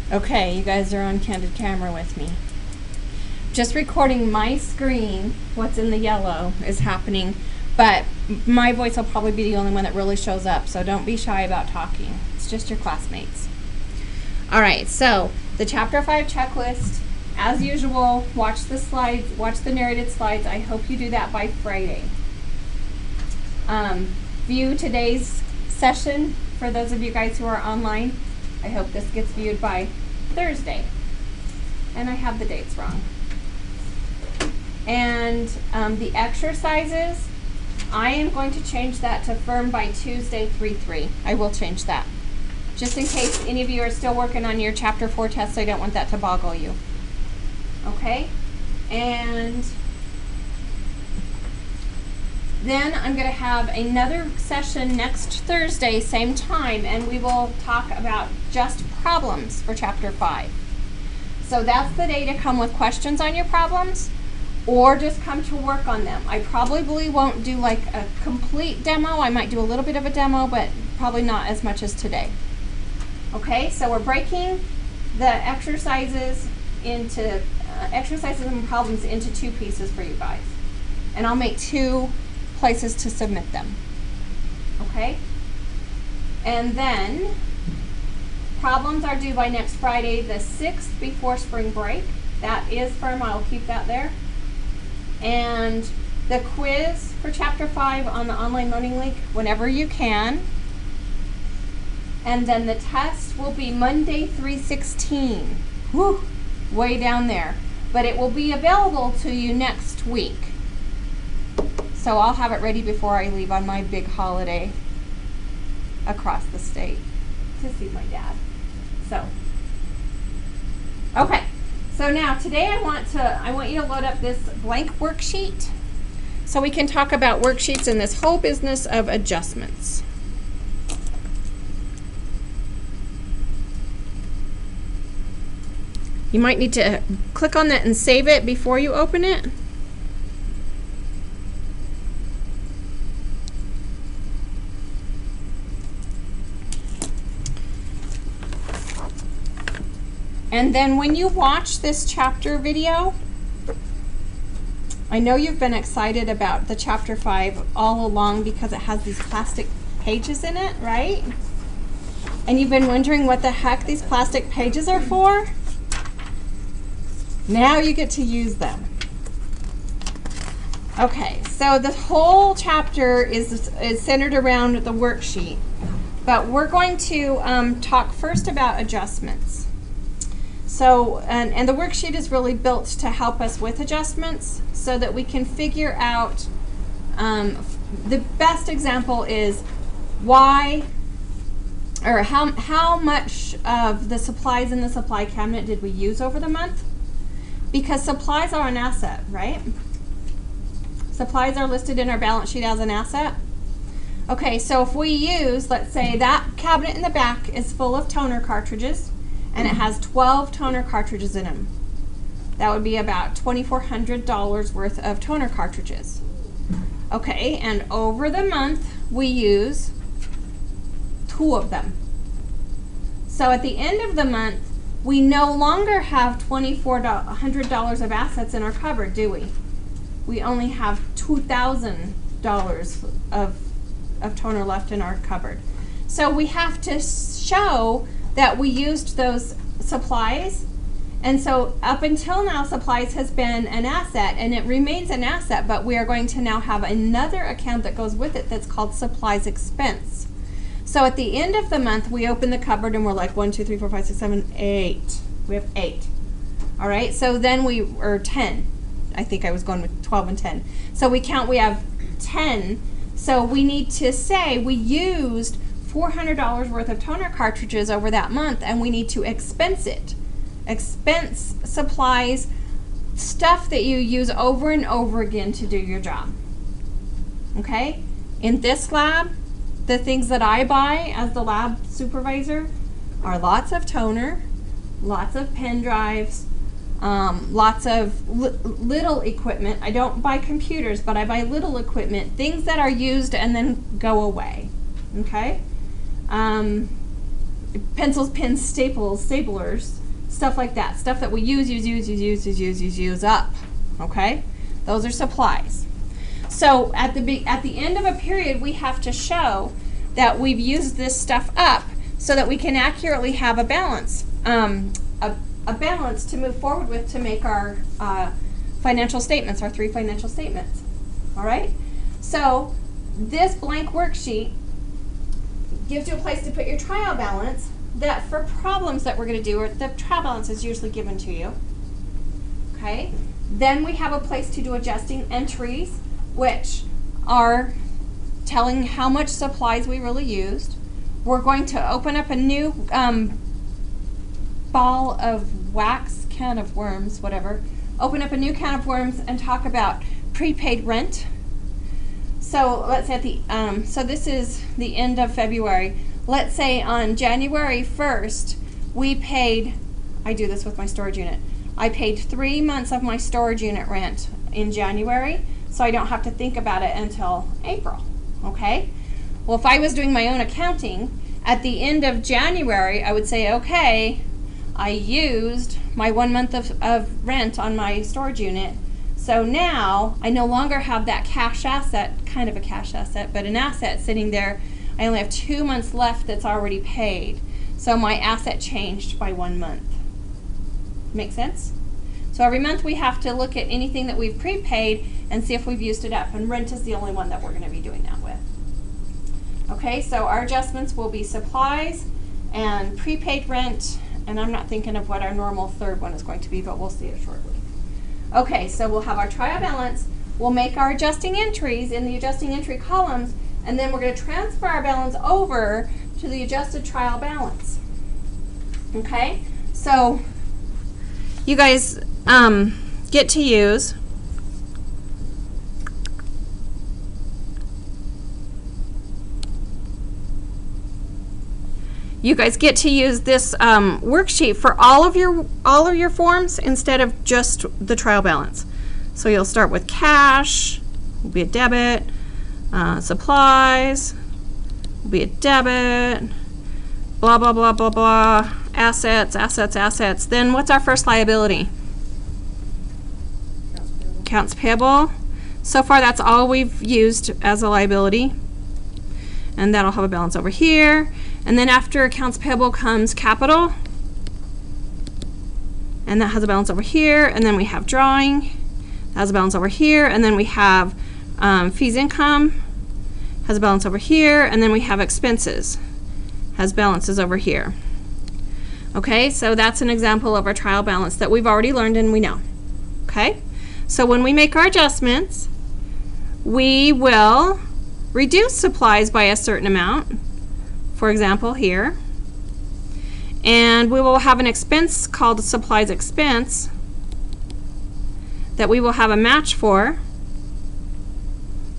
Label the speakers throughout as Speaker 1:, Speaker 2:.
Speaker 1: Okay, you guys are on candid camera with me. Just recording my screen, what's in the yellow is happening, but my voice will probably be the only one that really shows up, so don't be shy about talking. It's just your classmates. All right, so the Chapter 5 checklist, as usual, watch the slides, watch the narrated slides. I hope you do that by Friday. View today's session for those of you guys who are online. I hope this gets viewed by Thursday. And I have the dates wrong. And the exercises, I am going to change that to firm by Tuesday 3/3. I will change that. Just in case any of you are still working on your Chapter 4 tests, I don't want that to boggle you. Okay? And then I'm going to have another session next Thursday, same time, and we will talk about just problems for Chapter 5. So that's the day to come with questions on your problems, or just come to work on them. I probably won't do like a complete demo. I might do a little bit of a demo, but probably not as much as today. Okay, so we're breaking the exercises into exercises and problems into two pieces for you guys. And I'll make two places to submit them. Okay? And then problems are due by next Friday, the 6th, before spring break. That is firm. I'll keep that there. And the quiz for Chapter 5 on the online learning link whenever you can. And then the test will be Monday 3/16. Whew, way down there. But it will be available to you next week. So I'll have it ready before I leave on my big holiday across the state to see my dad. So, okay. So now today I want you to load up this blank worksheet so we can talk about worksheets in this whole business of adjustments. You might need to click on that and save it before you open it. And then when you watch this chapter video, I know you've been excited about the Chapter 5 all along because it has these plastic pages in it, right? And you've been wondering what the heck these plastic pages are for? Now you get to use them. Okay, so the whole chapter is centered around the worksheet, but we're going to talk first about adjustments. So, and the worksheet is really built to help us with adjustments so that we can figure out, the best example is why, or how much of the supplies in the supply cabinet did we use over the month? Because supplies are an asset, right? Supplies are listed in our balance sheet as an asset. Okay, so if we use, let's say that cabinet in the back is full of toner cartridges, and it has 12 toner cartridges in them. That would be about $2,400 worth of toner cartridges. Okay, and over the month, we use 2 of them. So at the end of the month, we no longer have $2,400 of assets in our cupboard, do we? We only have $2,000 of toner left in our cupboard. So we have to show that we used those supplies, and so up until now supplies has been an asset and it remains an asset, but we are going to now have another account that goes with it that's called supplies expense. So at the end of the month we open the cupboard and we're like 1, 2, 3, 4, 5, 6, 7, 8. We have 8. All right, so then or 10. I think I was going with 12 and 10. So we count, we have 10. So we need to say we used $400 worth of toner cartridges over that month, and we need to expense it. Expense supplies, stuff that you use over and over again to do your job. Okay? In this lab, the things that I buy as the lab supervisor are lots of toner, lots of pen drives, lots of little equipment. I don't buy computers, but I buy little equipment, things that are used and then go away. Okay? pencils, pins, staples, staplers, stuff like that. Stuff that we use up. Okay? Those are supplies. So at the end of a period, we have to show that we've used this stuff up so that we can accurately have a balance, a balance to move forward with to make our financial statements, our 3 financial statements. All right? So this blank worksheet gives you a place to put your trial balance that for problems that we're going to do, the trial balance is usually given to you. Okay? Then we have a place to do adjusting entries, which are telling how much supplies we really used. We're going to open up a new ball of wax, can of worms, whatever. Open up a new can of worms and talk about prepaid rent. So let's say at the, so this is the end of February. Let's say on January 1st, we paid, I do this with my storage unit, I paid 3 months of my storage unit rent in January, so I don't have to think about it until April, okay? Well, if I was doing my own accounting, at the end of January, I would say, okay, I used my 1 month of rent on my storage unit, so now I no longer have that cash asset, kind of a cash asset, but an asset sitting there. I only have 2 months left that's already paid. So my asset changed by 1 month. Make sense? So every month we have to look at anything that we've prepaid and see if we've used it up. And rent is the only one that we're going to be doing that with. Okay, so our adjustments will be supplies and prepaid rent. And I'm not thinking of what our normal third one is going to be, but we'll see it shortly. Okay, so we'll have our trial balance. We'll make our adjusting entries in the adjusting entry columns, and then we're going to transfer our balance over to the adjusted trial balance. Okay, so you guys get to use this worksheet for all of your forms instead of just the trial balance. So you'll start with cash, will be a debit, supplies, will be a debit, blah, blah, blah, blah, blah, assets, assets, assets. Then what's our first liability? Accounts payable. So far that's all we've used as a liability. And that'll have a balance over here. And then after accounts payable comes capital. And that has a balance over here. And then we have drawing. That has a balance over here. And then we have fees income. Has a balance over here. And then we have expenses. Has balances over here. Okay, so that's an example of our trial balance that we've already learned and we know. Okay, so when we make our adjustments, we will reduce supplies by a certain amount, for example here, and we will have an expense called supplies expense that we will have a match for.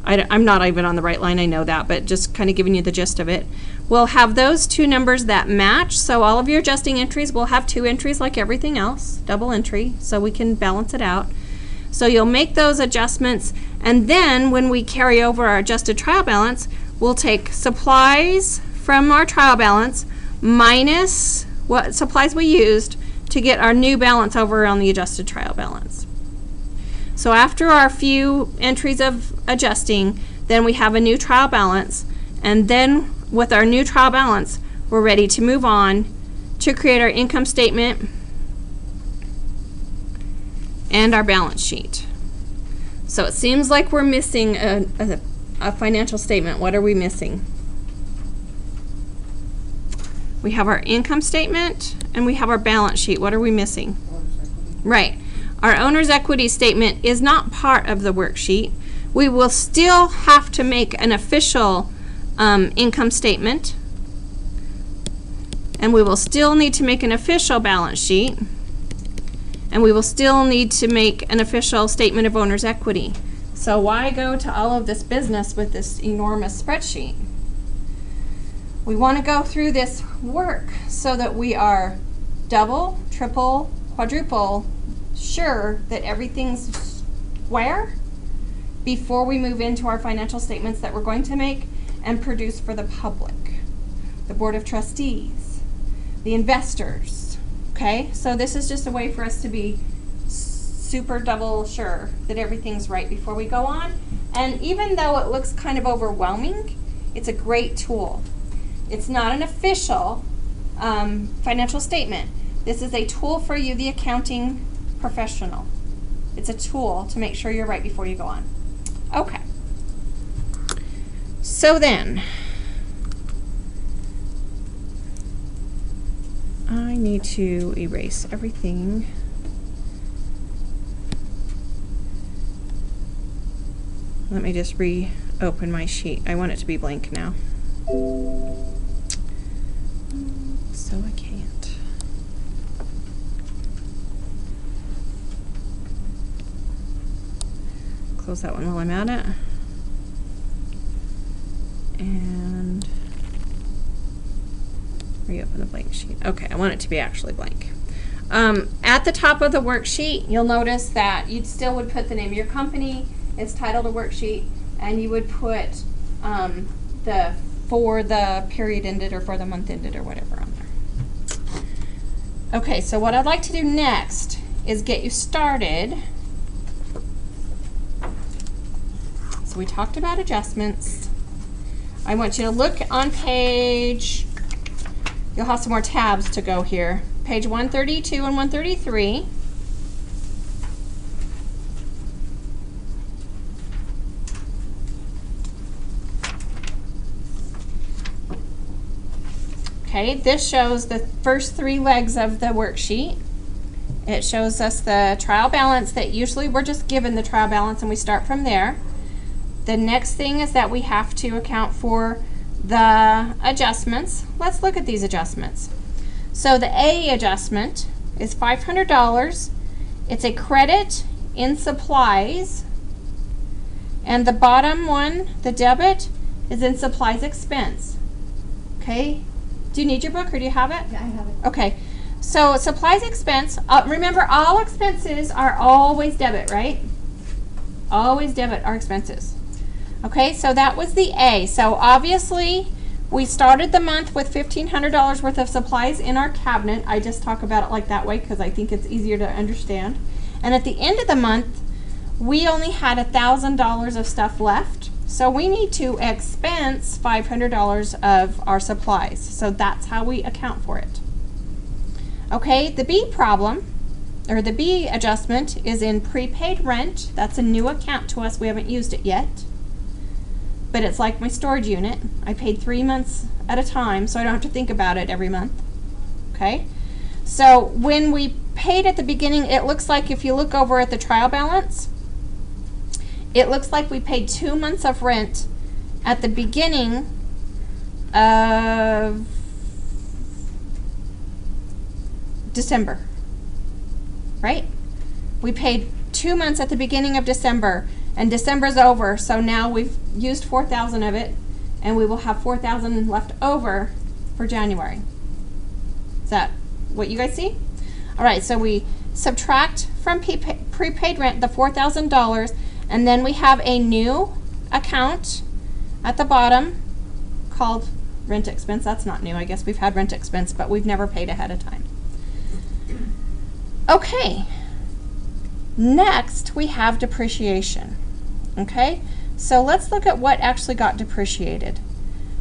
Speaker 1: I'm not even on the right line, I know that, but just kind of giving you the gist of it. We'll have those two numbers that match, so all of your adjusting entries will have 2 entries like everything else, double entry, so we can balance it out. So you'll make those adjustments, and then when we carry over our adjusted trial balance, we'll take supplies from our trial balance minus what supplies we used to get our new balance over on the adjusted trial balance. So after our few entries of adjusting, then we have a new trial balance, and then with our new trial balance, we're ready to move on to create our income statement and our balance sheet. So it seems like we're missing a financial statement. What are we missing? We have our income statement and we have our balance sheet. What are we missing? Right. Our owner's equity statement is not part of the worksheet. We will still have to make an official income statement, and we will still need to make an official balance sheet, and we will still need to make an official statement of owner's equity. So why go to all of this business with this enormous spreadsheet? We want to go through this work so that we are double, triple, quadruple sure that everything's square before we move into our financial statements that we're going to make and produce for the public, the Board of Trustees, the investors. Okay, so this is just a way for us to be super double sure that everything's right before we go on. And even though it looks kind of overwhelming, it's a great tool. It's not an official financial statement. This is a tool for you, the accounting professional. It's a tool to make sure you're right before you go on. Okay. So then, I need to erase everything. Let me just reopen my sheet. I want it to be blank now. So I can't. Close that one while I'm at it. And reopen the blank sheet. Okay, I want it to be actually blank. At the top of the worksheet, you'll notice that you still would put the name of your company. It's titled a worksheet, and you would put for the period ended or for the month ended or whatever on there. Okay, so what I'd like to do next is get you started. So we talked about adjustments. I want you to look on page, you'll have some more tabs to go here, page 132 and 133. Okay, this shows the first three legs of the worksheet. It shows us the trial balance that usually we're just given the trial balance and we start from there. The next thing is that we have to account for the adjustments. Let's look at these adjustments. So the A adjustment is $500. It's a credit in supplies. And the bottom one, the debit, is in supplies expense. Okay? Do you need your book or do you have it?
Speaker 2: Yeah, I have it.
Speaker 1: Okay. So supplies expense, remember all expenses are always debit, right? Always debit our expenses. Okay, so that was the A. So obviously we started the month with $1,500 worth of supplies in our cabinet. I just talk about it like that way because I think it's easier to understand. And at the end of the month, we only had $1,000 of stuff left. So we need to expense $500 of our supplies. So that's how we account for it. Okay, the B problem, or the B adjustment, is in prepaid rent. That's a new account to us. We haven't used it yet. But it's like my storage unit. I paid 3 months at a time, so I don't have to think about it every month. Okay? So when we paid at the beginning, it looks like if you look over at the trial balance, it looks like we paid 2 months of rent at the beginning of December, right? We paid 2 months at the beginning of December, and December's over, so now we've used 4,000 of it, and we will have 4,000 left over for January. Is that what you guys see? All right, so we subtract from prepaid rent the $4,000, and then we have a new account at the bottom called rent expense. That's not new. I guess we've had rent expense, but we've never paid ahead of time. Okay, next we have depreciation. Okay, so let's look at what actually got depreciated.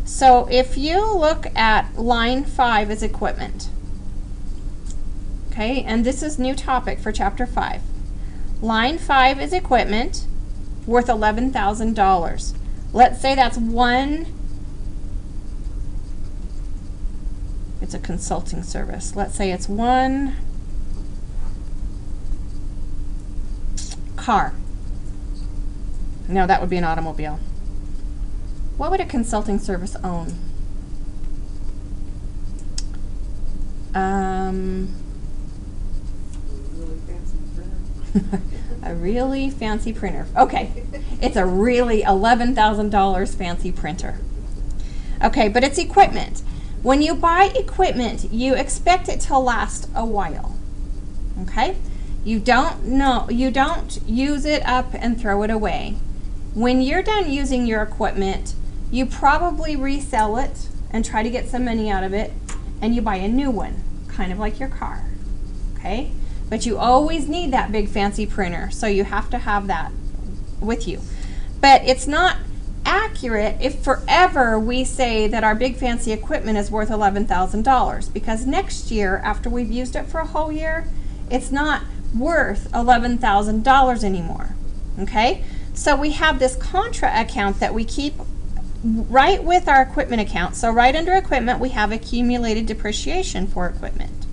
Speaker 1: So if you look at line 5 is equipment. Okay, and this is new topic for chapter 5. Line 5 is equipment worth $11,000. Let's say that's one, it's a consulting service. Let's say it's one car. No, that would be an automobile. What would a consulting service own? A really fancy printer. Okay, it's a really $11,000 fancy printer. Okay, but it's equipment. When you buy equipment, you expect it to last a while. Okay? You don't use it up and throw it away. When you're done using your equipment, you probably resell it and try to get some money out of it, and you buy a new one, kind of like your car, okay? But you always need that big fancy printer, so you have to have that with you. But it's not accurate if forever we say that our big fancy equipment is worth $11,000, because next year, after we've used it for a whole year, it's not worth $11,000 anymore, okay? So we have this contra account that we keep right with our equipment account. So right under equipment, we have accumulated depreciation for equipment.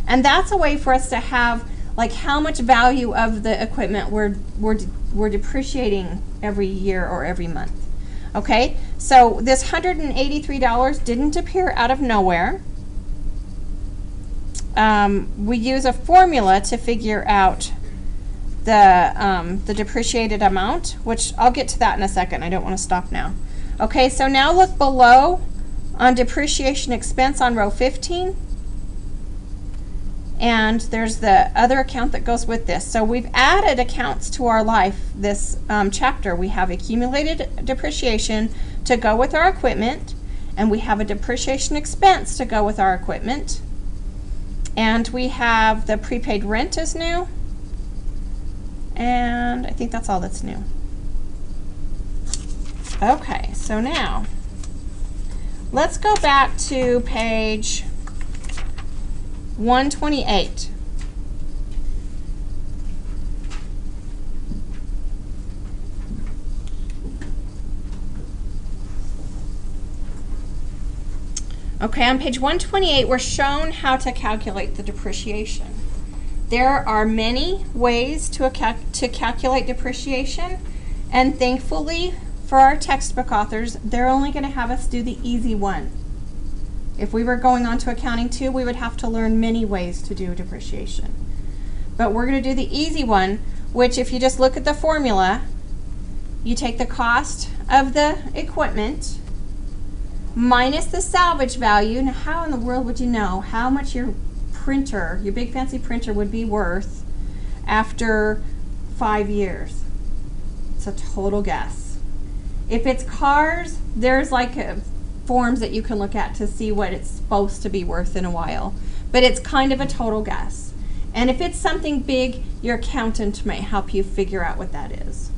Speaker 1: And that's a way for us to have like how much value of the equipment we're depreciating every year or every month. Okay, so this $183 didn't appear out of nowhere. We use a formula to figure out the depreciated amount, which I'll get to that in a second. I don't want to stop now. Okay, so now look below on depreciation expense on row 15. And there's the other account that goes with this. So we've added accounts to our life this chapter. We have accumulated depreciation to go with our equipment, and we have a depreciation expense to go with our equipment. And we have the prepaid rent is new. And I think that's all that's new. Okay, so now let's go back to page 128. Okay, on page 128, we're shown how to calculate the depreciation. There are many ways to calculate depreciation, and thankfully for our textbook authors, they're only going to have us do the easy one. If we were going on to accounting 2, we would have to learn many ways to do depreciation. But we're going to do the easy one, which if you just look at the formula, you take the cost of the equipment minus the salvage value. Now, how in the world would you know how much your printer, your big fancy printer, would be worth after 5 years? It's a total guess. If it's cars, there's like forms that you can look at to see what it's supposed to be worth in a while. But it's kind of a total guess. And if it's something big, your accountant might help you figure out what that is.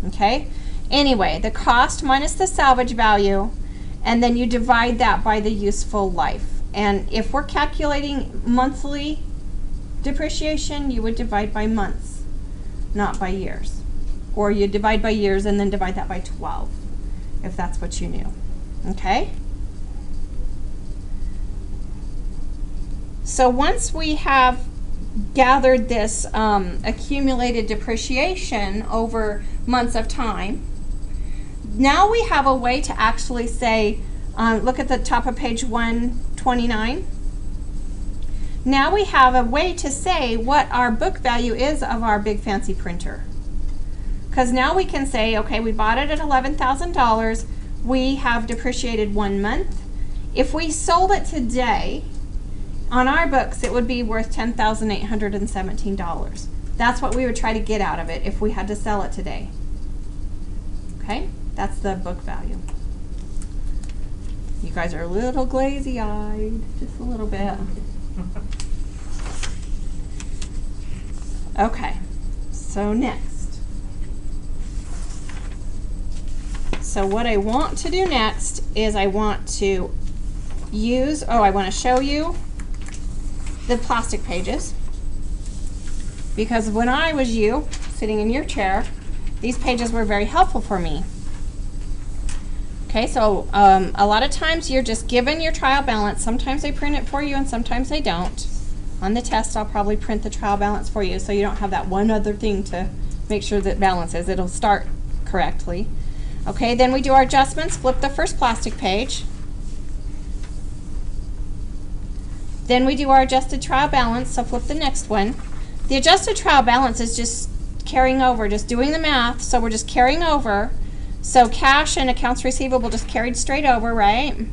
Speaker 1: Okay? Anyway, the cost minus the salvage value, and then you divide that by the useful life. And if we're calculating monthly depreciation, you would divide by months, not by years. Or you divide by years and then divide that by 12, if that's what you knew. Okay? So once we have gathered this accumulated depreciation over months of time, now we have a way to actually say, look at the top of page 129. Now we have a way to say what our book value is of our big fancy printer. Because now we can say, okay, we bought it at $11,000. We have depreciated 1 month. If we sold it today, on our books, it would be worth $10,817. That's what we would try to get out of it if we had to sell it today. Okay, that's the book value. You guys are a little glazy-eyed, just a little bit. Okay, so next. So what I want to do next is I want to use, I want to show you the plastic pages, because when I was you, sitting in your chair, these pages were very helpful for me. Okay, so a lot of times you're just given your trial balance. Sometimes they print it for you and sometimes they don't. On the test, I'll probably print the trial balance for you so you don't have that one other thing to make sure that balances. It'll start correctly. Okay, then we do our adjustments. Flip the first plastic page. Then we do our adjusted trial balance, so flip the next one. The adjusted trial balance is just carrying over, just doing the math, so we're just carrying over. So cash and accounts receivable just carried straight over, right?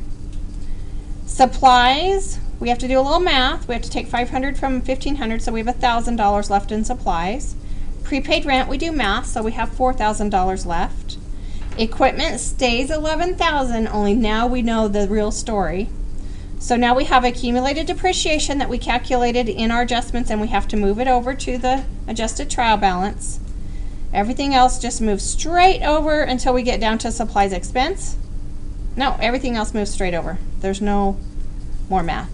Speaker 1: Supplies, we have to do a little math. We have to take $500 from $1,500, so we have $1,000 left in supplies. Prepaid rent, we do math, so we have $4,000 left. Equipment stays $11,000, only now we know the real story. So now we have accumulated depreciation that we calculated in our adjustments, and we have to move it over to the adjusted trial balance. Everything else just moves straight over until we get down to supplies expense. No, everything else moves straight over. There's no more math.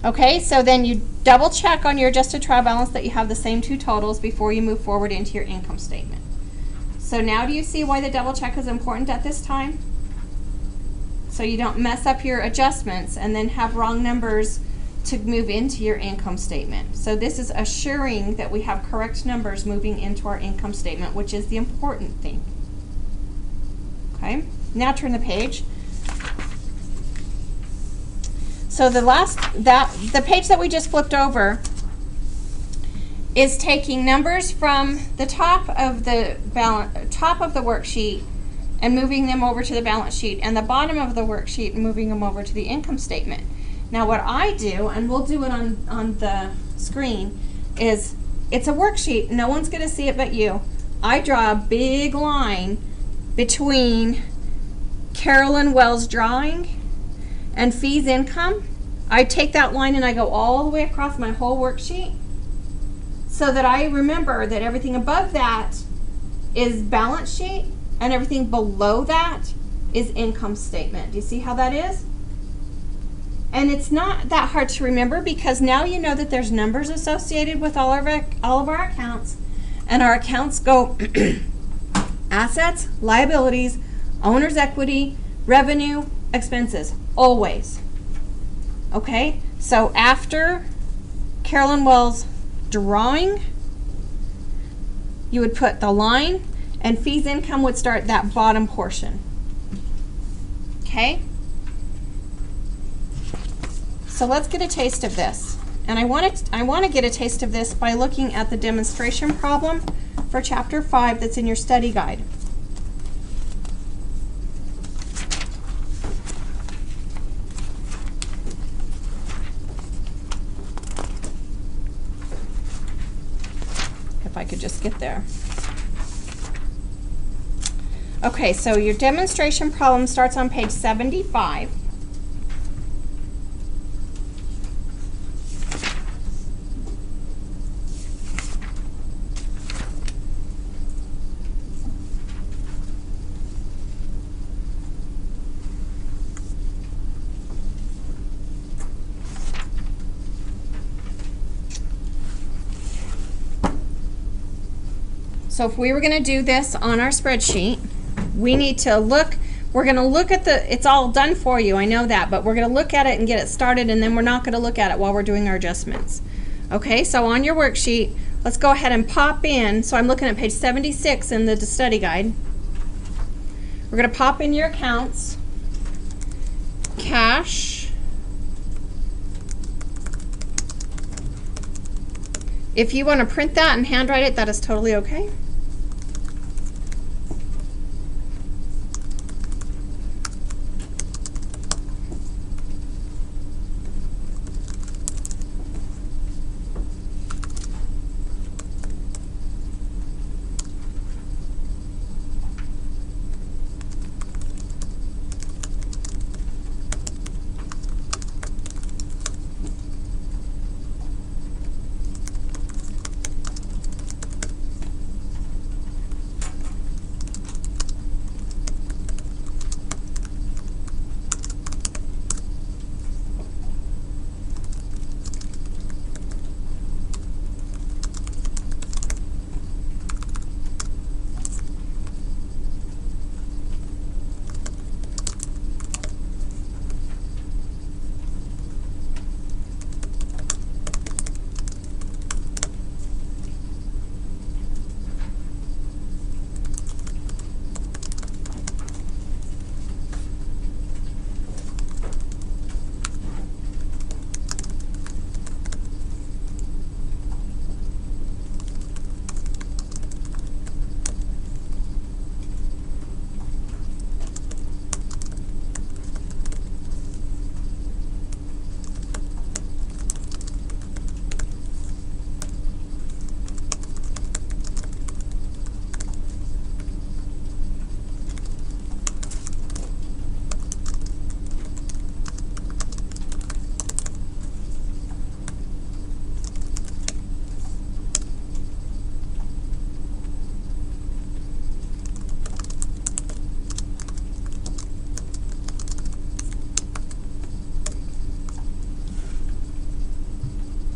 Speaker 1: Okay, so then you double check on your adjusted trial balance that you have the same two totals before you move forward into your income statement. So now do you see why the double check is important at this time? So you don't mess up your adjustments and then have wrong numbers to move into your income statement. So this is assuring that we have correct numbers moving into our income statement, which is the important thing. Okay, now turn the page. So the page that we just flipped over is taking numbers from the top of the worksheet and moving them over to the balance sheet, and the bottom of the worksheet and moving them over to the income statement. Now what I do, and we'll do it on the screen, is it's a worksheet. No one's going to see it but you. I draw a big line between Carolyn Wells' drawing and fees income. I take that line and I go all the way across my whole worksheet so that I remember that everything above that is balance sheet and everything below that is income statement. Do you see how that is? And it's not that hard to remember because now you know that there's numbers associated with all of our accounts, and our accounts go assets, liabilities, owner's equity, revenue, expenses, always. Okay, so after Carolyn Wells' drawing, you would put the line, and fees income would start that bottom portion. Okay? So let's get a taste of this. And I want to get a taste of this by looking at the demonstration problem for Chapter 5 that's in your study guide. If I could just get there. Okay, so your demonstration problem starts on page 75. So if we were going to do this on our spreadsheet, we need to look, we're going to look at it's all done for you, I know that, but we're going to look at it and get it started, and then we're not going to look at it while we're doing our adjustments. Okay, so on your worksheet, let's go ahead and pop in, so I'm looking at page 76 in the study guide. We're going to pop in your accounts, cash, if you want to print that and handwrite it, that is totally okay.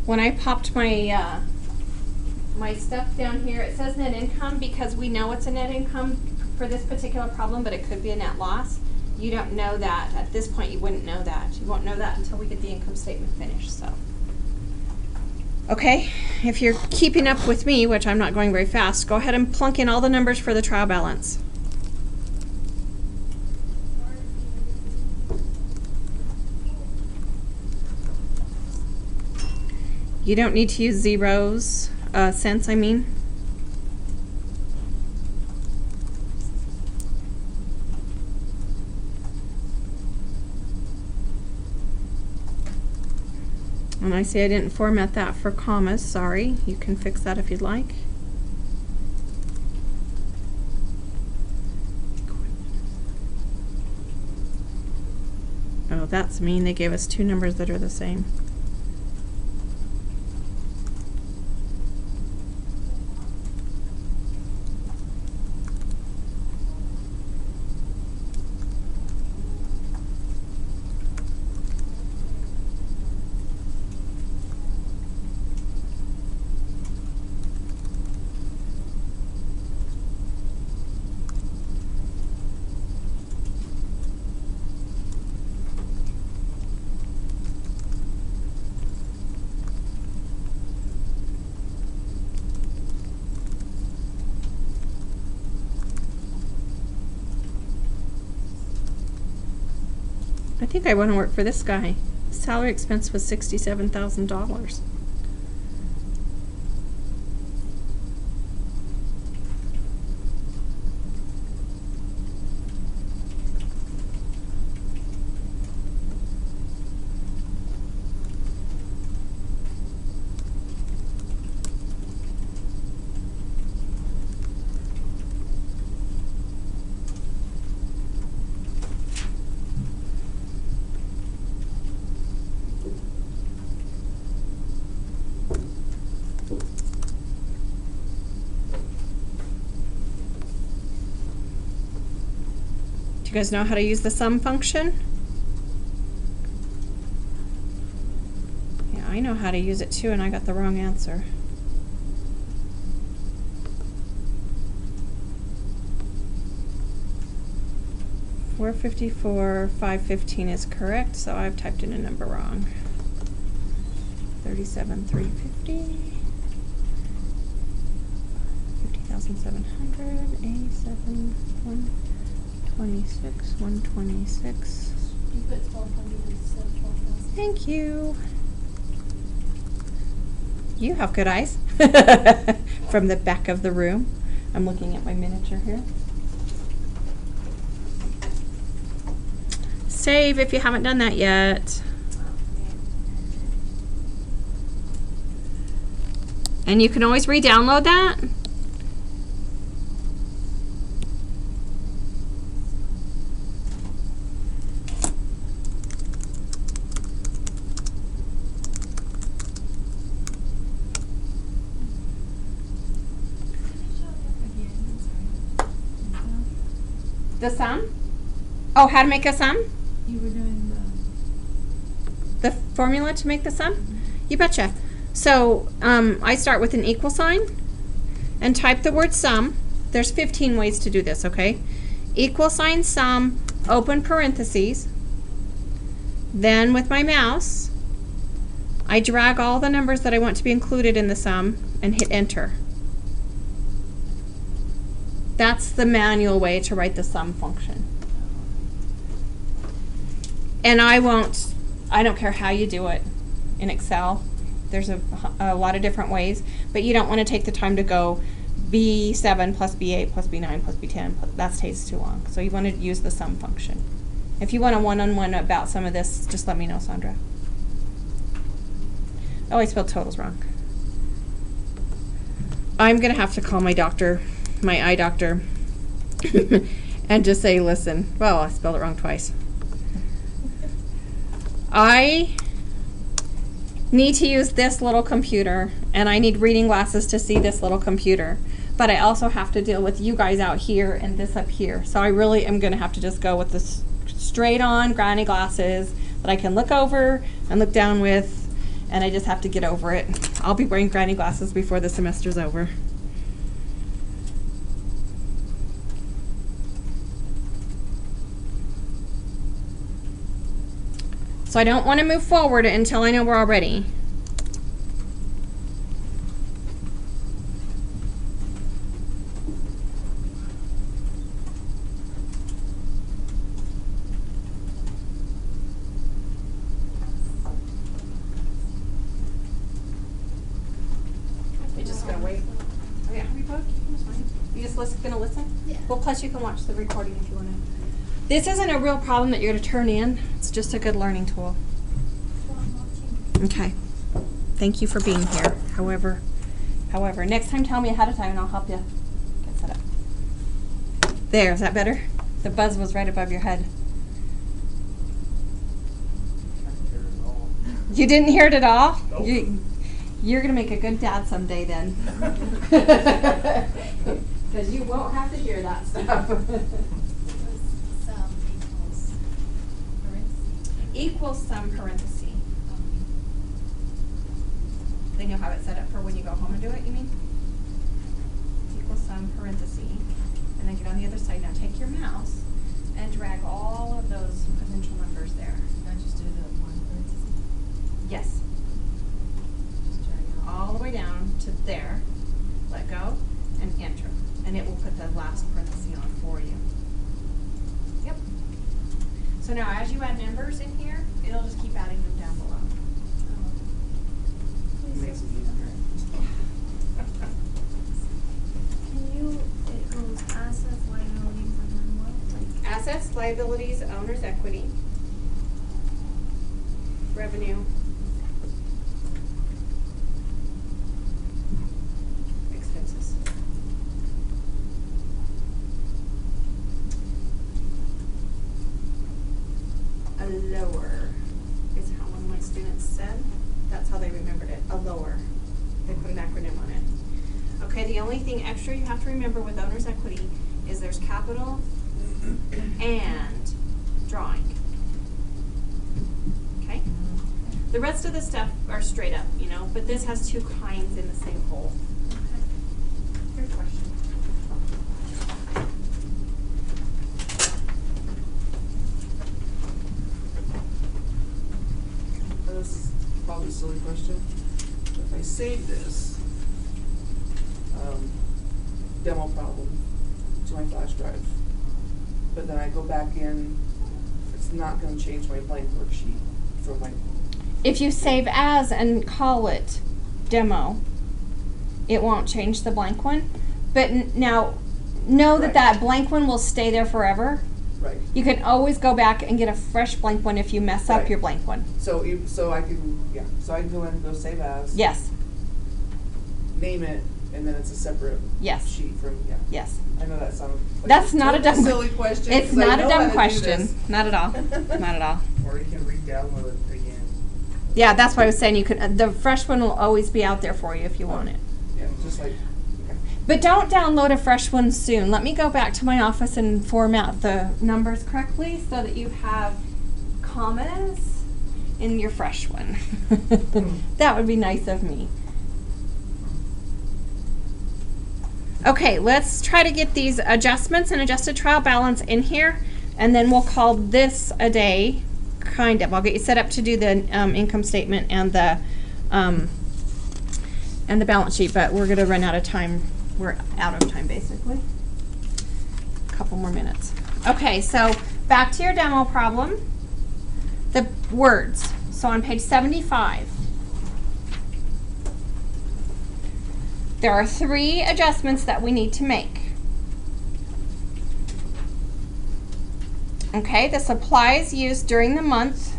Speaker 1: when I popped my my stuff down here, it says net income because we know it's a net income for this particular problem, but it could be a net loss. You don't know that. At this point, you wouldn't know that. You won't know that until we get the income statement finished, so. Okay, if you're keeping up with me, which I'm not going very fast, go ahead and plunk in all the numbers for the trial balance. You don't need to use zeros, cents, I mean. And I see I didn't format that for commas, sorry. You can fix that if you'd like. Oh, that's mean. They gave us two numbers that are the same. I think I want to work for this guy. Salary expense was $67,000. Do you guys know how to use the sum function? Yeah, I know how to use it too, and I got the wrong answer. $454, $515 is correct, so I've typed in a number wrong. $37,350. 50,700. 87. 126. 126.
Speaker 2: You put 1,200 instead of 12,000.
Speaker 1: Thank you. You have good eyes. From the back of the room. I'm looking at my miniature here. Save if you haven't done that yet. And you can always re-download that. The sum? Oh, how to make a sum?
Speaker 2: You were doing
Speaker 1: The formula to make the sum? You betcha. So I start with an equal sign and type the word sum. There's 15 ways to do this, okay? Equal sign sum, open parentheses. Then with my mouse, I drag all the numbers that I want to be included in the sum and hit enter. That's the manual way to write the sum function. And I don't care how you do it in Excel. There's a lot of different ways, but you don't want to take the time to go B7 plus B8 plus B9 plus B10. That takes too long. So you want to use the sum function. If you want a one-on-one about some of this, just let me know, Sandra. Oh, I spelled totals wrong. I'm going to have to call my doctor, my eye doctor, and just say, listen, well, I spelled it wrong twice. I need to use this little computer, and I need reading glasses to see this little computer. But I also have to deal with you guys out here and this up here. So I really am going to have to just go with this straight on granny glasses that I can look over and look down with and I just have to get over it. I'll be wearing granny glasses before the semester's over. So I don't want to move forward until I know we're all ready. You're just gonna wait. Oh yeah, we both. That's fine. You just gonna listen?
Speaker 2: Yeah.
Speaker 1: Well, plus you can watch the recording if you want to. This isn't a real problem that you're going to turn in. It's just a good learning tool.
Speaker 2: So I'm watching.
Speaker 1: Okay. Thank you for being here. However, next time tell me ahead of time and I'll help you get set up. There, is that better? The buzz was right above your head. You didn't hear it at all?
Speaker 3: Nope.
Speaker 1: You're going to make a good dad someday then. Because you won't have to hear that stuff.
Speaker 2: Sum equals parentheses.
Speaker 1: Equals sum parenthesis. Then you'll have it set up for when you go home and do it, you mean? Equals sum parenthesis. And then get on the other side. Now take your mouse and drag all of those potential numbers there.
Speaker 2: Can I just do the one parentheses?
Speaker 1: Yes.
Speaker 2: Just drag it
Speaker 1: All the way down to there. Let go and enter. And it will put the last parenthesis on for you. Yep. So now as you add numbers in here, it'll just keep adding them down below.
Speaker 3: Makes it easier.
Speaker 2: Can you, it goes assets, liabilities, and then what? Like,
Speaker 1: Assets, liabilities, owner's equity, revenue, expenses. A lower is how one of my students said. That's how they remembered it, a lower. They put an acronym on it. Okay, the only thing extra you have to remember with owner's equity is there's capital and drawing. Okay? The rest of the stuff are straight up, you know, but this has two kinds in the same hole. Good question.
Speaker 3: This is probably a silly question. If I save this demo problem to my flash drive, but then I go back in, it's not going to change my blank worksheet from my.
Speaker 1: If you save as and call it demo, it won't change the blank one. But now, know that
Speaker 3: Right.
Speaker 1: that blank one will stay there forever.
Speaker 3: Right.
Speaker 1: You can always go back and get a fresh blank one if you mess up
Speaker 3: Right.
Speaker 1: your blank one.
Speaker 3: So I can go in, go save as.
Speaker 1: Yes.
Speaker 3: Name it, and then it's a separate
Speaker 1: Yes.
Speaker 3: sheet from
Speaker 1: Yes.
Speaker 3: I know that sounds like
Speaker 1: That's not a dumb
Speaker 3: silly question.
Speaker 1: It's
Speaker 3: 'cause I
Speaker 1: not a
Speaker 3: know how
Speaker 1: dumb
Speaker 3: to do
Speaker 1: question.
Speaker 3: this.
Speaker 1: Not at all. Not at all.
Speaker 4: Or you can re-download it again.
Speaker 1: Yeah, that's what I was saying. You could. The fresh one will always be out there for you if you want it.
Speaker 3: Yeah, just like. Okay.
Speaker 1: But don't download a fresh one soon. Let me go back to my office and format the numbers correctly so that you have commas in your fresh one. That would be nice of me. Okay, let's try to get these adjustments and adjusted trial balance in here, and then we'll call this a day, kind of. I'll get you set up to do the income statement and the balance sheet, but we're going to run out of time. We're out of time, basically. A couple more minutes. Okay, so back to your demo problem. The words. So on page 75. There are 3 adjustments that we need to make. Okay, the supplies used during the month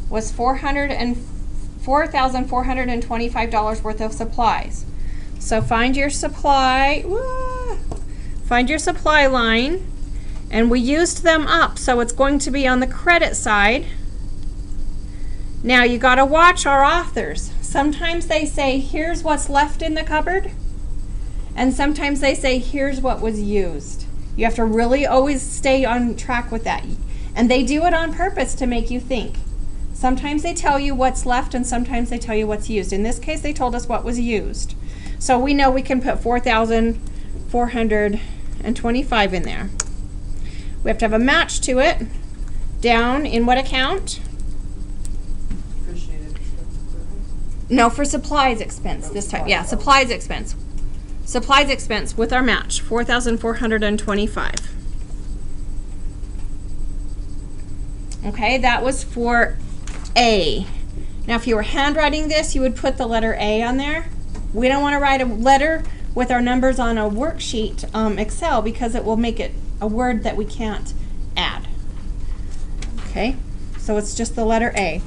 Speaker 1: was $4,425 worth of supplies. So find your supply, find your supply line, and we used them up, so it's going to be on the credit side. Now you got to watch our authors. Sometimes they say, here's what's left in the cupboard, and sometimes they say, here's what was used. You have to really always stay on track with that. And they do it on purpose to make you think. Sometimes they tell you what's left and sometimes they tell you what's used. In this case, they told us what was used. So we know we can put 4,425 in there. We have to have a match to it. Down in what account?
Speaker 3: Depreciated expense.
Speaker 1: No, for supplies expense this time. Yeah, supplies expense. Supplies expense with our match, 4,425. Okay, that was for A. Now, if you were handwriting this, you would put the letter A on there. We don't want to write a letter with our numbers on a worksheet, Excel, because it will make it a word that we can't add. Okay, so it's just the letter A.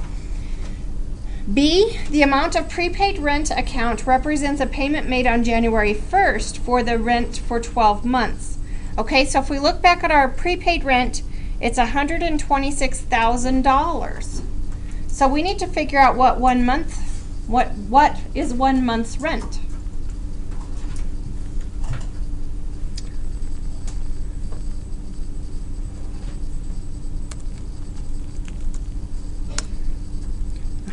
Speaker 1: B, the amount of prepaid rent account represents a payment made on January 1st for the rent for 12 months. Okay, so if we look back at our prepaid rent, it's $126,000. So we need to figure out what is 1 month's rent.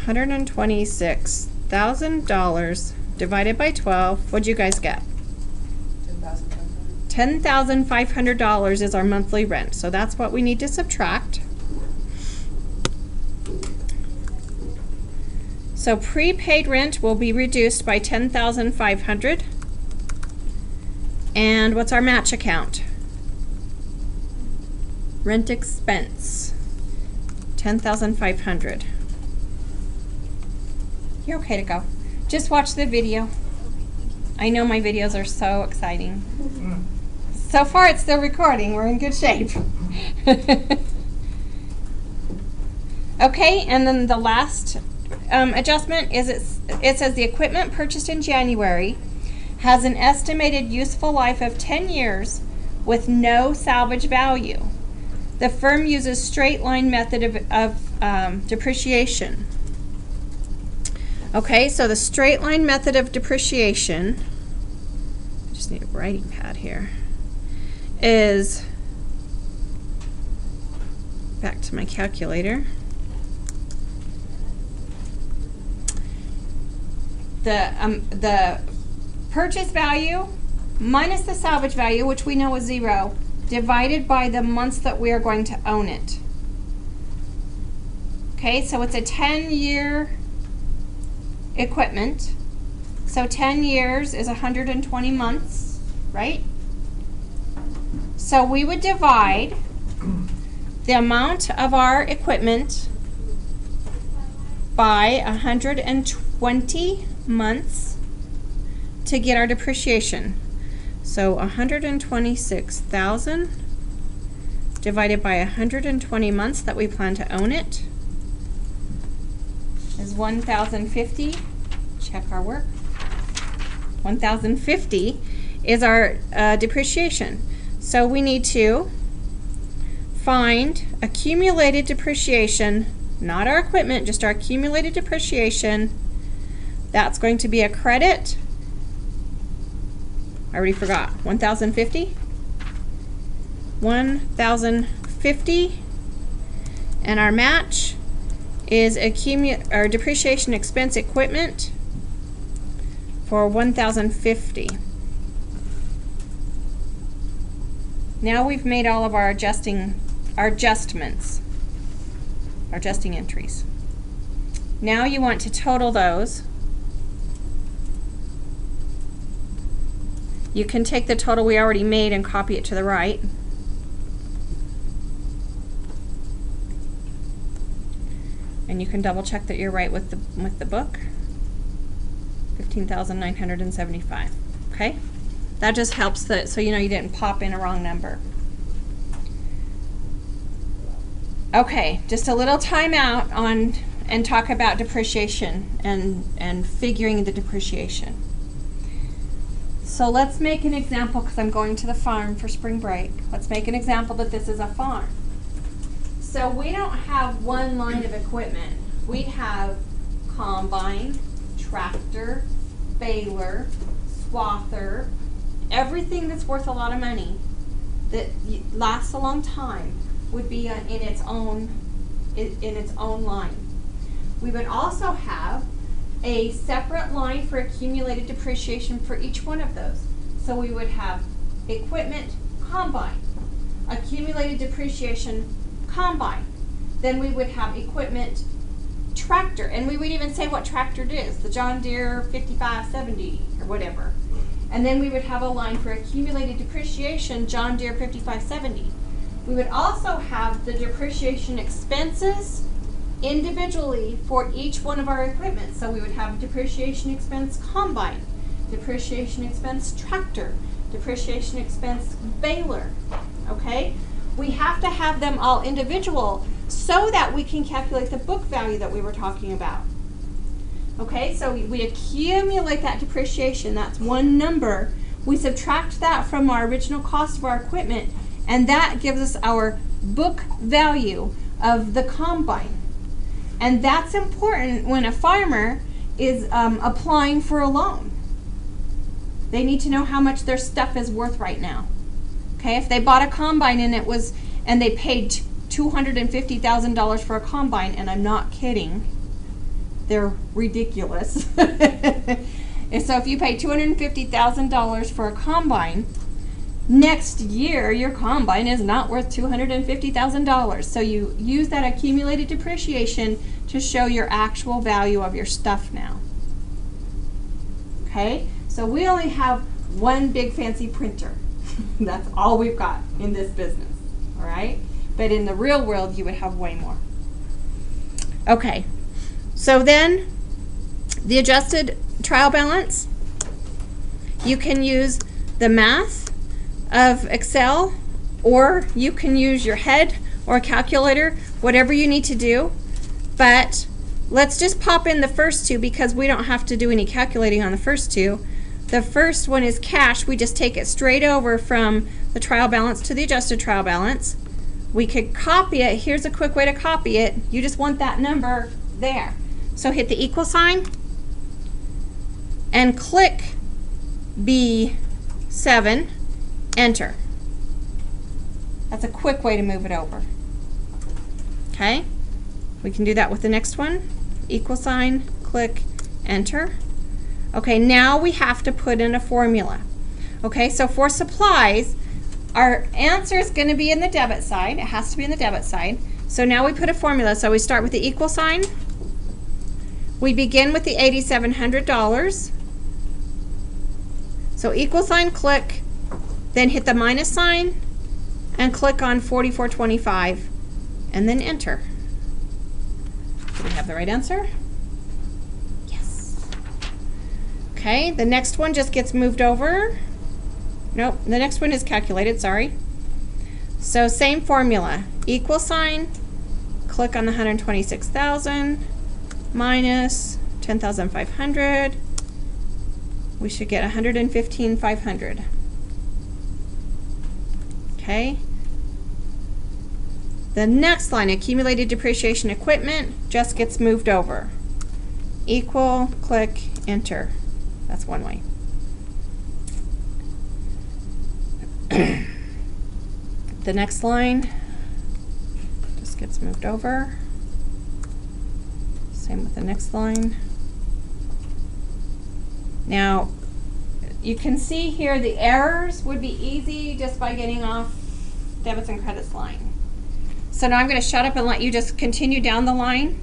Speaker 1: $126,000 divided by 12. What'd you guys get? $10,500 is our monthly rent. So that's what we need to subtract. So prepaid rent will be reduced by $10,500. And what's our match account? Rent expense, $10,500. You're okay to go. Just watch the video. I know my videos are so exciting. So far it's still recording. We're in good shape. Okay, and then the last adjustment is it says the equipment purchased in January has an estimated useful life of 10 years with no salvage value. The firm uses straight line method of depreciation. Okay, so the straight line method of depreciation, I just need a writing pad here, is, back to my calculator, the purchase value minus the salvage value, which we know is 0, divided by the months that we are going to own it. Okay, so it's a 10-year equipment. So 10 years is 120 months, right? So we would divide the amount of our equipment by 120 months to get our depreciation. So 126,000 divided by 120 months that we plan to own it is 1,050. Check our work. 1,050 is our depreciation. So we need to find accumulated depreciation, not our equipment, just our accumulated depreciation. That's going to be a credit. I already forgot. 1,050. 1,050. And our match is our depreciation expense equipment for 1,050. Now we've made all of our adjusting entries. Now you want to total those. You can take the total we already made and copy it to the right. And you can double check that you're right with the book. 15,975. Okay? That just helps so you know you didn't pop in a wrong number. Okay, just a little time out and talk about depreciation and figuring the depreciation. So let's make an example, because I'm going to the farm for spring break. Let's make an example that this is a farm. So we don't have one line of equipment. We have combine, tractor, baler, swather, everything that's worth a lot of money that lasts a long time would be in its own line. We would also have a separate line for accumulated depreciation for each one of those. So we would have equipment combine, accumulated depreciation combine. Then we would have equipment tractor, and we would even say what tractor it is, the John Deere 5570 or whatever. And then we would have a line for accumulated depreciation, John Deere 5570. We would also have the depreciation expenses individually for each one of our equipment. So we would have depreciation expense combine, depreciation expense tractor, depreciation expense baler, okay? We have to have them all individual so that we can calculate the book value that we were talking about. Okay, so we accumulate that depreciation, that's one number. We subtract that from our original cost of our equipment, and that gives us our book value of the combine. And that's important when a farmer is applying for a loan. They need to know how much their stuff is worth right now. Okay, if they bought a combine and they paid $250,000 for a combine, and I'm not kidding, they're ridiculous. And so if you pay $250,000 for a combine, next year your combine is not worth $250,000. So you use that accumulated depreciation to show your actual value of your stuff now. Okay, so we only have one big fancy printer. That's all we've got in this business, all right? But in the real world, you would have way more. Okay, so then the adjusted trial balance, you can use the math of Excel, or you can use your head or a calculator, whatever you need to do. But let's just pop in the first two because we don't have to do any calculating on the first two. The first one is cash. We just take it straight over from the trial balance to the adjusted trial balance. We could copy it. Here's a quick way to copy it. You just want that number there. So hit the equal sign and click B7, enter. That's a quick way to move it over. Okay, we can do that with the next one. Equal sign, click, enter. Okay, now we have to put in a formula. Okay, so for supplies, our answer is going to be in the debit side. It has to be in the debit side. So now we put a formula. So we start with the equal sign. We begin with the $8,700. So equal sign, click, then hit the minus sign and click on 4425 and then enter. Do we have the right answer? Yes. Okay, the next one just gets moved over. Nope, the next one is calculated, sorry. So same formula, equal sign, click on the 126,000 minus 10,500. We should get 115,500. Okay. The next line, accumulated depreciation equipment, just gets moved over. Equal, click, enter. That's one way. The next line just gets moved over. Same with the next line. Now, you can see here the errors would be easy just by getting off debits and credits line. So now I'm going to shut up and let you just continue down the line.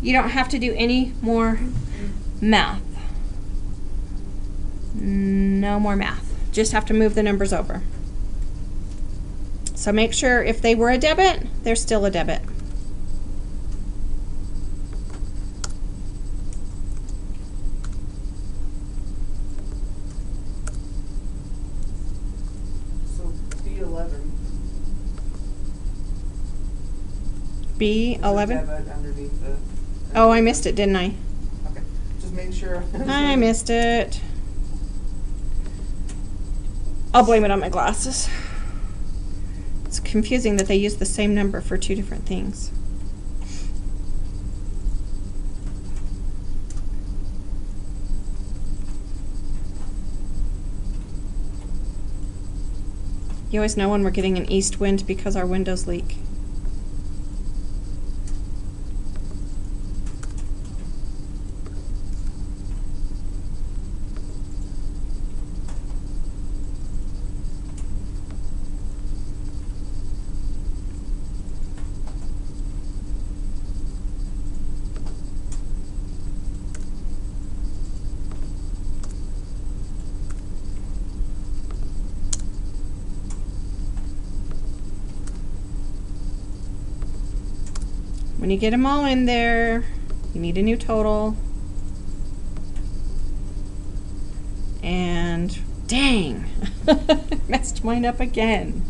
Speaker 1: You don't have to do any more math. No more math. Just have to move the numbers over. So make sure if they were a debit, they're still a debit.
Speaker 3: So B11.
Speaker 1: B11?
Speaker 3: Debit underneath the.
Speaker 1: Oh, I missed it, didn't I?
Speaker 3: Okay, just make sure.
Speaker 1: I missed it. I'll blame it on my glasses. It's confusing that they use the same number for two different things. You always know when we're getting an east wind because our windows leak. When you get them all in there, you need a new total. And dang, messed mine up again.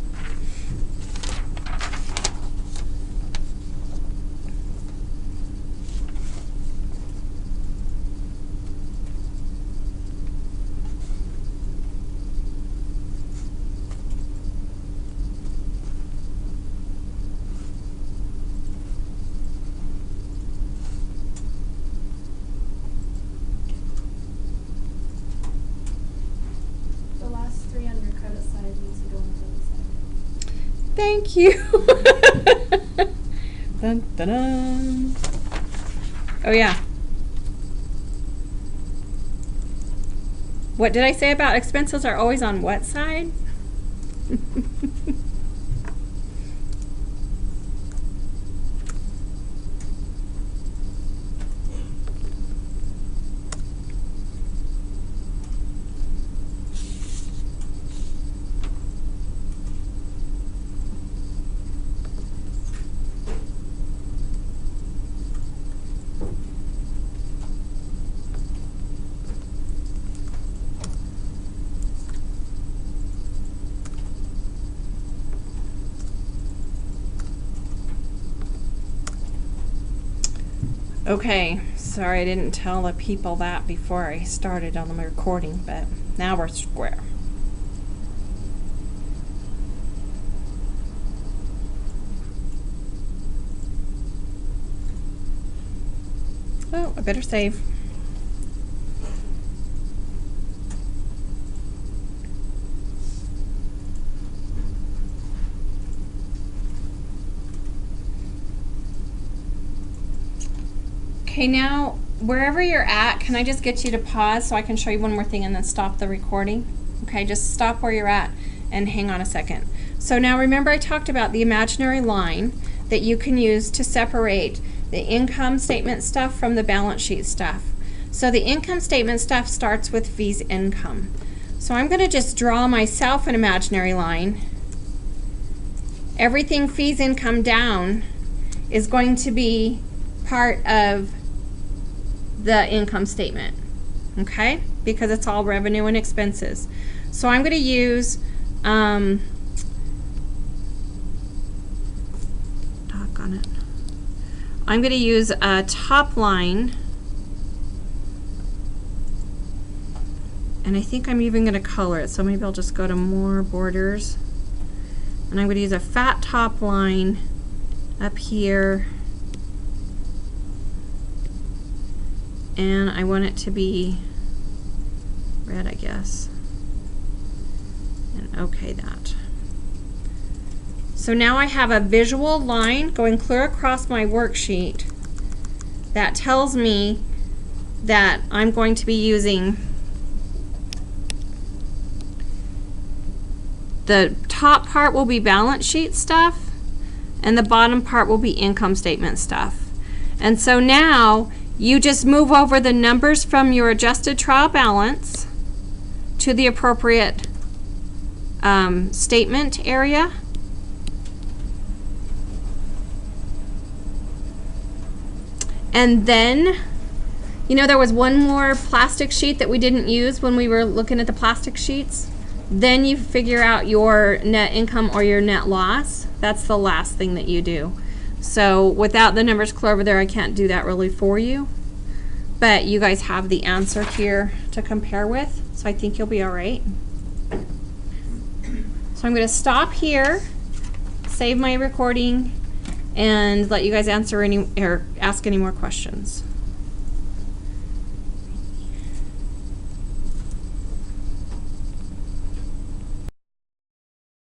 Speaker 2: The last 3 on your credit side needs to go on the debit side.
Speaker 1: Thank you. Dun, dun, dun. Oh yeah. What did I say about expenses are always on what side? Okay, sorry I didn't tell the people that before I started on the recording, but now we're square. Oh, I better save. Okay, now wherever you're at, can I just get you to pause so I can show you one more thing and then stop the recording? Okay, just stop where you're at and hang on a second. So now remember I talked about the imaginary line that you can use to separate the income statement stuff from the balance sheet stuff. So the income statement stuff starts with fees income. So I'm going to just draw myself an imaginary line. Everything fees income down is going to be part of the income statement, okay? Because it's all revenue and expenses. So I'm going to use doggone it. I'm going to use a top line, and I think I'm even going to color it, so maybe I'll just go to more borders, and I'm going to use a fat top line up here, and I want it to be red, I guess, and okay that. So now I have a visual line going clear across my worksheet that tells me that I'm going to be using the top part will be balance sheet stuff and the bottom part will be income statement stuff. And so now you just move over the numbers from your adjusted trial balance to the appropriate statement area. And then, you know, there was one more plastic sheet that we didn't use when we were looking at the plastic sheets. Then you figure out your net income or your net loss. That's the last thing that you do. So without the numbers clear over there, I can't do that really for you. But you guys have the answer here to compare with. So I think you'll be all right. So I'm going to stop here, save my recording, and let you guys answer any or ask any more questions.